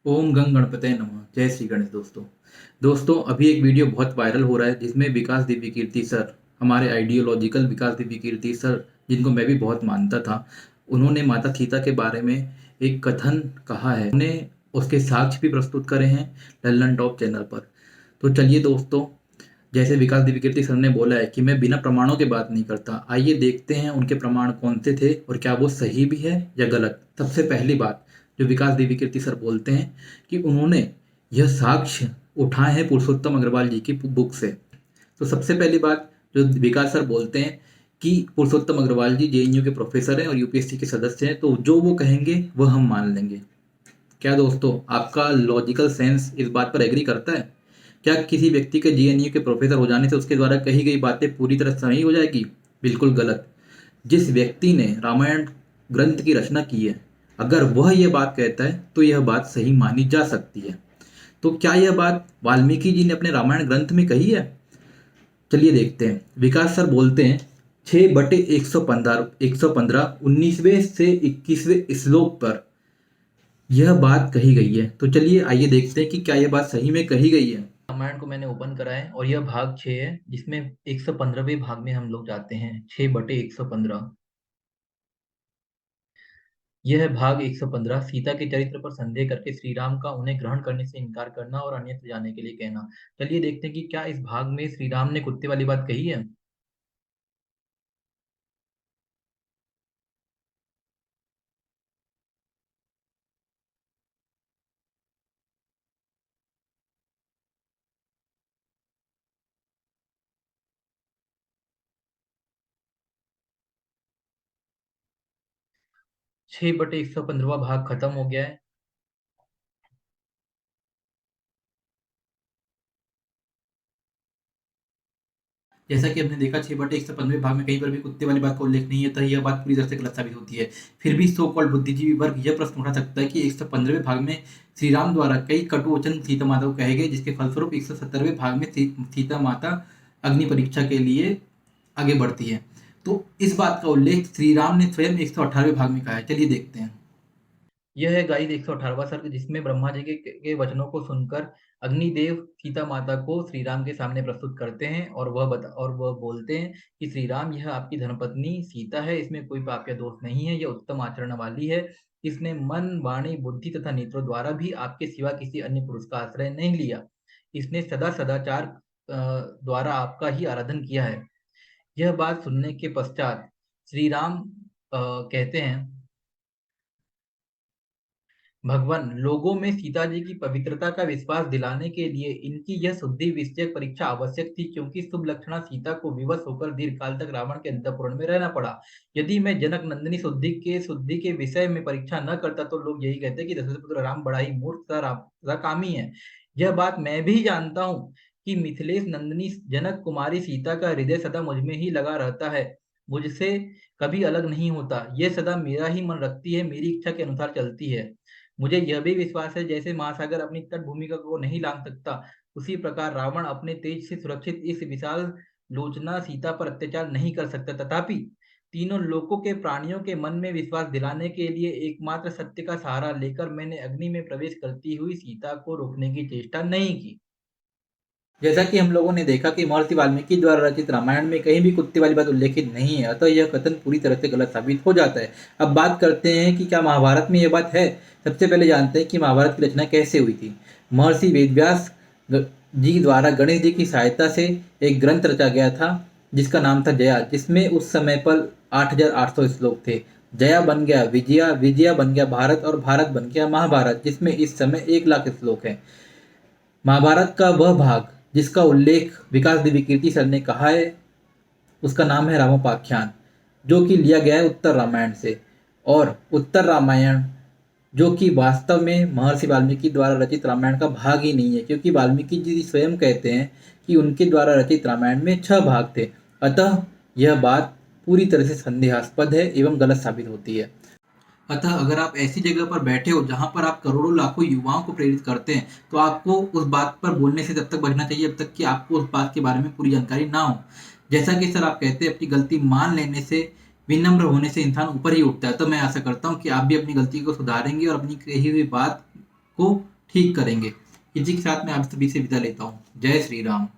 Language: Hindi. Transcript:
ओम गंग गणपतये नमः। जय श्री गणेश दोस्तों अभी एक वीडियो बहुत वायरल हो रहा है जिसमें विकास दिव्य कीर्ति सर, हमारे आइडियोलॉजिकल विकास दिव्य कीर्ति सर, जिनको मैं भी बहुत मानता था, उन्होंने माता सीता के बारे में एक कथन कहा है। उन्होंने उसके साक्ष्य भी प्रस्तुत करे हैं लल्लन टॉप चैनल पर। तो चलिए दोस्तों, जैसे विकास दिव्य कीर्ति सर ने बोला है कि मैं बिना प्रमाणों के बात नहीं करता, आइए देखते हैं उनके प्रमाण कौन से थे और क्या वो सही भी है या गलत। सबसे पहली बात जो विकास दिव्य कीर्ति सर बोलते हैं कि उन्होंने यह साक्ष्य उठाए हैं पुरुषोत्तम अग्रवाल जी की बुक से। तो सबसे पहली बात जो विकास सर बोलते हैं कि पुरुषोत्तम अग्रवाल जी जेएनयू के प्रोफेसर हैं और यूपीएससी के सदस्य हैं, तो जो वो कहेंगे वह हम मान लेंगे। क्या दोस्तों, आपका लॉजिकल सेंस इस बात पर एग्री करता है? क्या किसी व्यक्ति के जेएनयू के प्रोफेसर हो जाने से उसके द्वारा कही गई बातें पूरी तरह सही हो जाएगी? बिल्कुल गलत। जिस व्यक्ति ने रामायण ग्रंथ की रचना की है, अगर वह यह बात कहता है तो यह बात सही मानी जा सकती है। तो क्या यह बात वाल्मीकि जी ने अपने रामायण ग्रंथ में कही है? चलिए देखते हैं। विकास सर बोलते हैं 6/115 19वें से 21वें श्लोक पर यह बात कही गई है। तो चलिए आइए देखते हैं कि क्या यह बात सही में कही गई है। रामायण को मैंने ओपन करा है और यह भाग 6 है, जिसमें 115वें भाग में हम लोग जाते हैं। 6/115 यह भाग 115 सीता के चरित्र पर संदेह करके श्री राम का उन्हें ग्रहण करने से इनकार करना और अन्यत्र जाने के लिए कहना। चलिए देखते हैं कि क्या इस भाग में श्री राम ने कुत्ते वाली बात कही है। 6/115वां भाग खत्म हो गया है। जैसा कि हमने देखा 6/115वें भाग में कहीं पर भी कुत्ते वाली बात का उल्लेख नहीं है, तो यह बात पूरी तरह से गलत साबित होती है। फिर भी सो कॉल्ड बुद्धिजीवी वर्ग यह प्रश्न उठा सकता है कि 115वें भाग में श्री राम द्वारा कई कटु वचन सीता माता को कहे गए, जिसके फलस्वरूप 170वें भाग में सीता माता अग्नि परीक्षा के लिए आगे बढ़ती है। तो इस बात का उल्लेख श्री राम ने स्वयं 118वें भाग में कहा है। चलिए देखते हैं। यह है गाइस 118वां सर्ग, जिसमें ब्रह्मा जी के वचनों को सुनकर अग्निदेव सीता माता को श्री राम के सामने प्रस्तुत करते हैं और वह बोलते हैं कि श्री राम, यह आपकी धर्मपत्नी सीता है, इसमें कोई पाप या दोष नहीं है, यह उत्तम आचरण वाली है। इसने मन, वाणी, बुद्धि तथा नेत्रों द्वारा भी आपके सिवा किसी अन्य पुरुष का आश्रय नहीं लिया। इसने सदा सदाचार द्वारा आपका ही आराधन किया है। यह बात सुनने के पश्चात श्री राम कहते हैं, भगवान, लोगों में सीता जी की पवित्रता का विश्वास दिलाने के लिए इनकी यह शुद्धि विषयक परीक्षा आवश्यक थी, क्योंकि शुभ लक्षणा सीता को विवश होकर दीर्घ काल तक रावण के अंतःपुर में रहना पड़ा। यदि मैं जनक नंदिनी शुद्धि के विषय में परीक्षा न करता तो लोग यही कहते कि दशरथ पुत्र राम बड़ा ही मूर्ख तथा कामी है। यह बात मैं भी जानता हूँ कि मिथिलेश नंदिनी जनक कुमारी सीता का हृदय सदा मुझ में ही लगा रहता है, मुझसे कभी अलग नहीं होता। यह सदा मेरा ही मन रखती है, मेरी इच्छा के अनुसार चलती है। मुझे यह भी विश्वास है, जैसे महासागर अपनी तट भूमिका को नहीं लांघ सकता, उसी प्रकार रावण अपने तेज से सुरक्षित इस विशाल लोचना सीता पर अत्याचार नहीं कर सकता। तथापि तीनों लोकों के प्राणियों के मन में विश्वास दिलाने के लिए एकमात्र सत्य का सहारा लेकर मैंने अग्नि में प्रवेश करती हुई सीता को रोकने की चेष्टा नहीं की। जैसा कि हम लोगों ने देखा कि महर्षि वाल्मीकि द्वारा रचित रामायण में कहीं भी कुत्ते वाली बात उल्लेखित नहीं है, अतः यह कथन पूरी तरह से गलत साबित हो जाता है। अब बात करते हैं कि क्या महाभारत में यह बात है। सबसे पहले जानते हैं कि महाभारत की रचना कैसे हुई थी। महर्षि वेदव्यास जी द्वारा गणेश जी की सहायता से एक ग्रंथ रचा गया था जिसका नाम था जया, जिसमें उस समय पर 8,800 श्लोक थे। जया बन गया विजया, विजया बन गया भारत और भारत बन गया महाभारत, जिसमें इस समय 1,00,000 श्लोक हैं। महाभारत का वह भाग जिसका उल्लेख विकास दिव्य कीर्ति सर ने कहा है, उसका नाम है रामोपाख्यान, जो कि लिया गया है उत्तर रामायण से। और उत्तर रामायण जो कि वास्तव में महर्षि वाल्मीकि द्वारा रचित रामायण का भाग ही नहीं है, क्योंकि वाल्मीकि जी स्वयं कहते हैं कि उनके द्वारा रचित रामायण में 6 भाग थे। अतः यह बात पूरी तरह से संदेहास्पद है एवं गलत साबित होती है। अतः अगर आप ऐसी जगह पर बैठे हो जहाँ पर आप करोड़ों लाखों युवाओं को प्रेरित करते हैं, तो आपको उस बात पर बोलने से तब तक बचना चाहिए जब तक कि आपको उस बात के बारे में पूरी जानकारी ना हो। जैसा कि सर आप कहते हैं अपनी गलती मान लेने से, विनम्र होने से इंसान ऊपर ही उठता है। तो मैं आशा करता हूँ कि आप भी अपनी गलती को सुधारेंगे और अपनी कही हुई बात को ठीक करेंगे। इसी के साथ मैं आप सभी से विदा लेता हूँ। जय श्री राम।